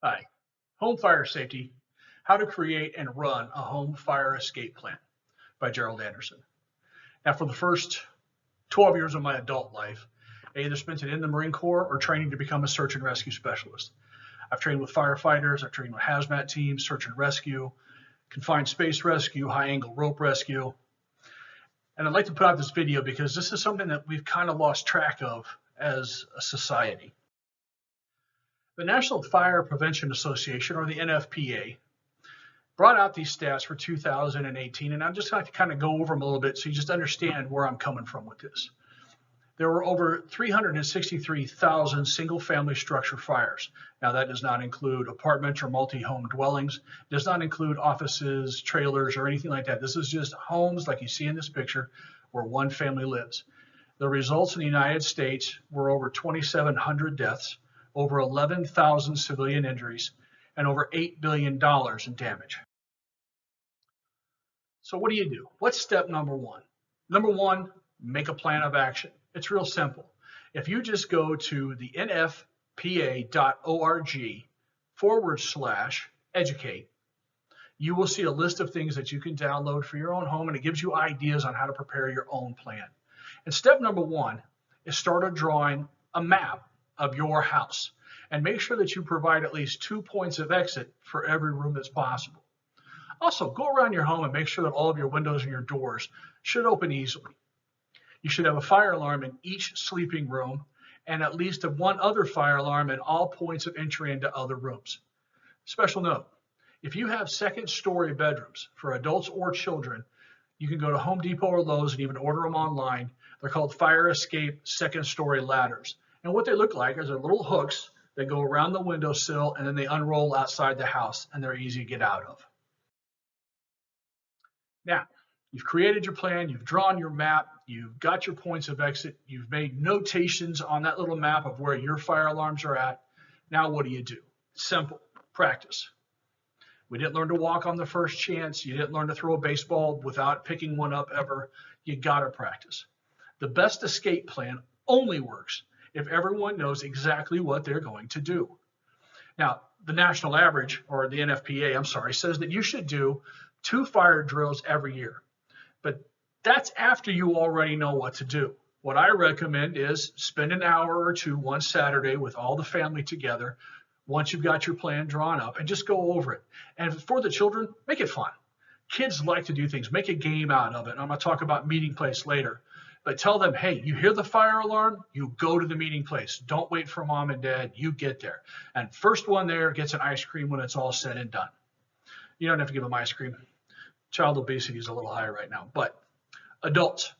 Hi, Home Fire Safety, How to Create and Run a Home Fire Escape Plan by Gerald Anderson. Now, for the first 12 years of my adult life, I either spent it in the Marine Corps or training to become a search and rescue specialist. I've trained with firefighters, I've trained with hazmat teams, search and rescue, confined space rescue, high angle rope rescue. And I'd like to put out this video because this is something that we've kind of lost track of as a society. The National Fire Prevention Association, or the NFPA, brought out these stats for 2018, and I'm just going to kind of go over them a little bit so you just understand where I'm coming from with this. There were over 363,000 single-family structure fires. Now, that does not include apartments or multi-home dwellings. It does not include offices, trailers, or anything like that. This is just homes like you see in this picture where one family lives. The results in the United States were over 2,700 deaths, over 11,000 civilian injuries, and over $8 billion in damage. So what do you do? What's step number one? Number one, make a plan of action. It's real simple. If you just go to the nfpa.org/educate, you will see a list of things that you can download for your own home, and it gives you ideas on how to prepare your own plan. And step number one is start drawing a map of your house, and make sure that you provide at least 2 points of exit for every room that's possible. Also, go around your home and make sure that all of your windows and your doors should open easily. You should have a fire alarm in each sleeping room and at least one other fire alarm at all points of entry into other rooms. Special note, if you have second-story bedrooms for adults or children, you can go to Home Depot or Lowe's and even order them online. They're called fire escape second-story ladders. And what they look like is they're little hooks that go around the windowsill and then they unroll outside the house, and they're easy to get out of. Now, you've created your plan, you've drawn your map, you've got your points of exit, you've made notations on that little map of where your fire alarms are at. Now what do? Simple, practice. We didn't learn to walk on the first chance. You didn't learn to throw a baseball without picking one up ever. You gotta practice. The best escape plan only works if everyone knows exactly what they're going to do. Now, the national average, or the NFPA, says that you should do 2 fire drills every year. But that's after you already know what to do. What I recommend is spend an hour or two one Saturday with all the family together once you've got your plan drawn up, and just go over it. And for the children, make it fun. Kids like to do things. Make a game out of it. And I'm going to talk about meeting place later. But tell them, hey, you hear the fire alarm, you go to the meeting place. Don't wait for mom and dad. You get there. And first one there gets an ice cream when it's all said and done. You don't have to give them ice cream. Child obesity is a little high right now. But adults,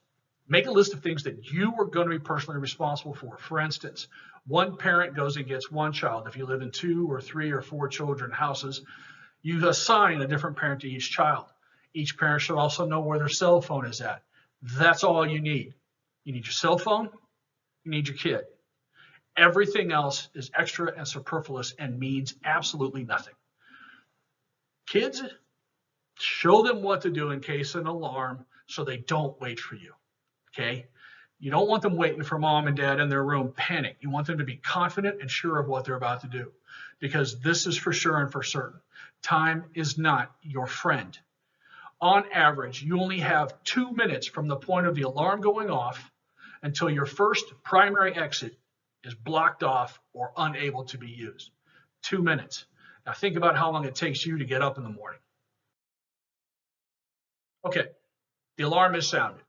make a list of things that you are going to be personally responsible for. For instance, one parent goes and gets one child. If you live in 2 or 3 or 4 children houses, you assign a different parent to each child. Each parent should also know where their cell phone is at. That's all you need. You need your cell phone, you need your kid. Everything else is extra and superfluous and means absolutely nothing. Kids, show them what to do in case of an alarm so they don't wait for you, okay? You don't want them waiting for mom and dad in their room panic. You want them to be confident and sure of what they're about to do, because this is for sure and for certain. Time is not your friend. On average, you only have 2 minutes from the point of the alarm going off until your first primary exit is blocked off or unable to be used. 2 minutes. Now think about how long it takes you to get up in the morning. Okay, the alarm is sounded.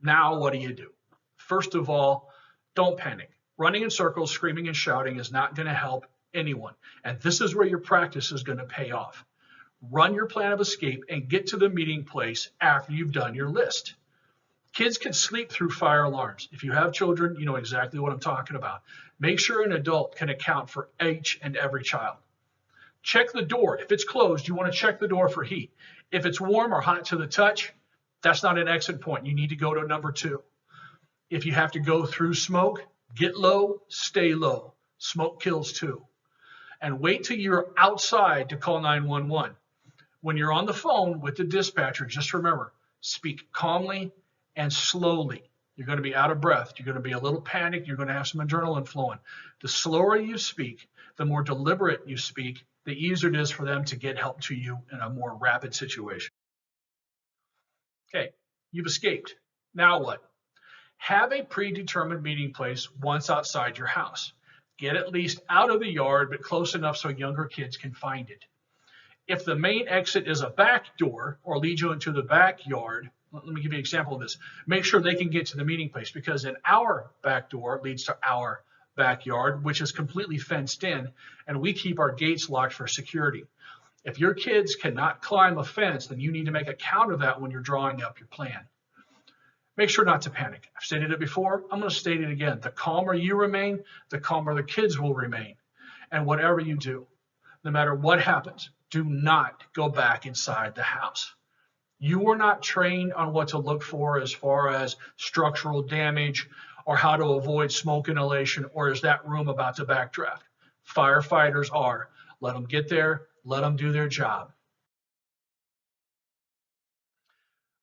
Now what do? First of all, don't panic. Running in circles, screaming and shouting is not going to help anyone. And this is where your practice is going to pay off. Run your plan of escape and get to the meeting place after you've done your list. Kids can sleep through fire alarms. If you have children, you know exactly what I'm talking about. Make sure an adult can account for each and every child. Check the door. If it's closed, you want to check the door for heat. If it's warm or hot to the touch, that's not an exit point. You need to go to number 2. If you have to go through smoke, get low, stay low. Smoke kills too. And wait till you're outside to call 911. When you're on the phone with the dispatcher, just remember, speak calmly and slowly. You're going to be out of breath. You're going to be a little panicked. You're going to have some adrenaline flowing. The slower you speak, the more deliberate you speak, the easier it is for them to get help to you in a more rapid situation. Okay, you've escaped. Now what? Have a predetermined meeting place once outside your house. Get at least out of the yard, but close enough so younger kids can find it. If the main exit is a back door or leads you into the backyard, let me give you an example of this. Make sure they can get to the meeting place, because in our back door leads to our backyard, which is completely fenced in, and we keep our gates locked for security. If your kids cannot climb a fence, then you need to make account of that when you're drawing up your plan. Make sure not to panic. I've stated it before. I'm going to state it again. The calmer you remain, the calmer the kids will remain. And whatever you do, no matter what happens, do not go back inside the house. You were not trained on what to look for as far as structural damage or how to avoid smoke inhalation, or is that room about to backdraft? Firefighters are. Let them get there. Let them do their job.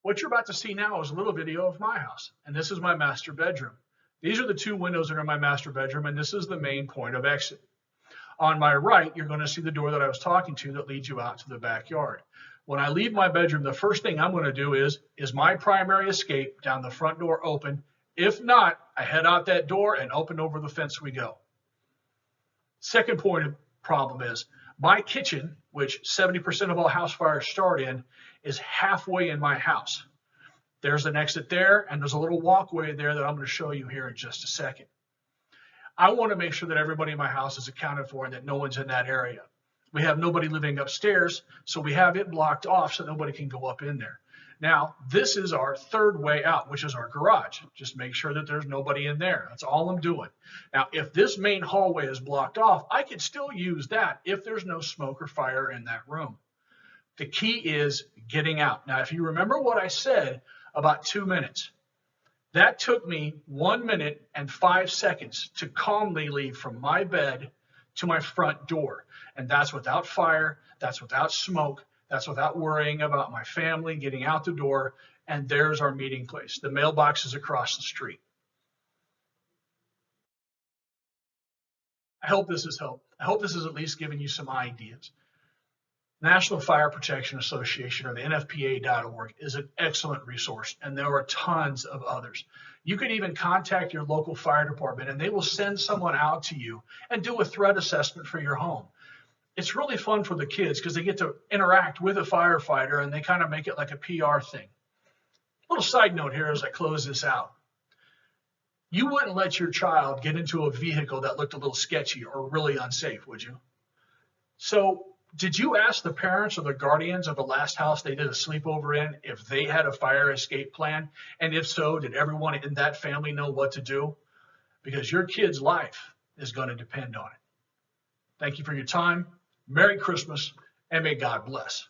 What you're about to see now is a little video of my house, and this is my master bedroom. These are the two windows that are in my master bedroom, and this is the main point of exit. On my right, you're going to see the door that I was talking to that leads you out to the backyard. When I leave my bedroom, the first thing I'm going to do is my primary escape down the front door open? If not, I head out that door and open over the fence we go. Second point of problem is my kitchen, which 70% of all house fires start in, is halfway in my house. There's an exit there, and there's a little walkway there that I'm going to show you here in just a second. I want to make sure that everybody in my house is accounted for and that no one's in that area. We have nobody living upstairs, so we have it blocked off so nobody can go up in there. Now, this is our third way out, which is our garage. Just make sure that there's nobody in there. That's all I'm doing. Now, if this main hallway is blocked off, I could still use that if there's no smoke or fire in that room. The key is getting out. Now, if you remember what I said about 2 minutes, that took me 1 minute and 5 seconds to calmly leave from my bed to my front door. And that's without fire, that's without smoke, that's without worrying about my family getting out the door. And there's our meeting place. The mailbox is across the street. I hope this has helped. I hope this has at least given you some ideas. National Fire Protection Association, or the NFPA.org, is an excellent resource, and there are tons of others. You can even contact your local fire department, and they will send someone out to you and do a threat assessment for your home. It's really fun for the kids because they get to interact with a firefighter, and they kind of make it like a PR thing. A little side note here as I close this out. You wouldn't let your child get into a vehicle that looked a little sketchy or really unsafe, would you? So, did you ask the parents or the guardians of the last house they did a sleepover in if they had a fire escape plan? And if so, did everyone in that family know what to do? Because your kid's life is going to depend on it. Thank you for your time. Merry Christmas, and may God bless.